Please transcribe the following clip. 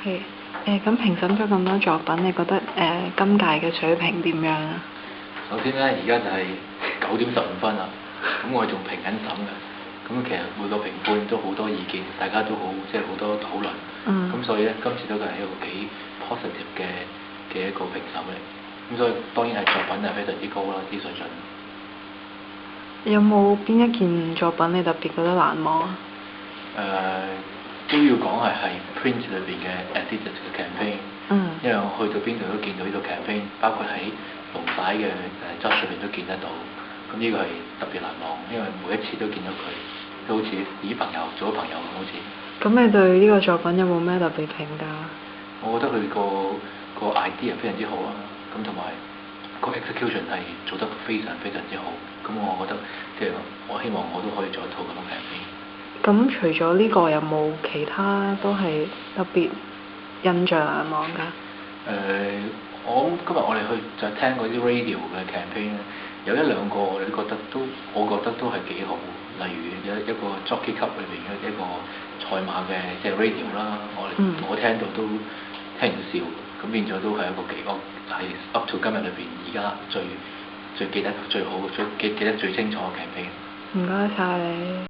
係咁評審咗咁多作品，你覺得今屆嘅水平點樣啊？首先咧，而家就係9點15分啦，咁我哋仲評緊審嘅，咁其實每個評判都好多意見，大家都好即係好多討論，咁所以咧今次都係一個幾 positive 嘅一個評審嚟，咁所以當然係作品係非常之高啦，啲水準。有冇邊一件作品你特別覺得難忘啊？都要講係 Prince 裏邊嘅 Adidas 嘅 campaign，因為我去到邊度都見到呢個 campaign，包括喺龍帶嘅質上面都見得到，咁呢個係特別難忘，因為每一次都見到佢，都好似以朋友做咗朋友咁好似。咁你對呢個作品有冇咩特別評價？我覺得佢個 idea 非常之好啦，咁同埋個 execution 係做得非常非常之好，咁我覺得即係我希望我都可以做一套咁嘅 campaign。咁除咗呢個，有冇其他都係特別印象難忘㗎？今日我哋去就聽嗰啲 radio 嘅 campaign 咧，有一兩個你覺得都，我覺得都係幾好。例如一個 Jockey Club 裏邊嘅一個賽馬嘅即係 radio 啦，我聽到都聽到笑，咁變咗都係一個幾個係 up to 今日裏邊而家最記得最好、記得最清楚嘅 campaign。唔該晒你。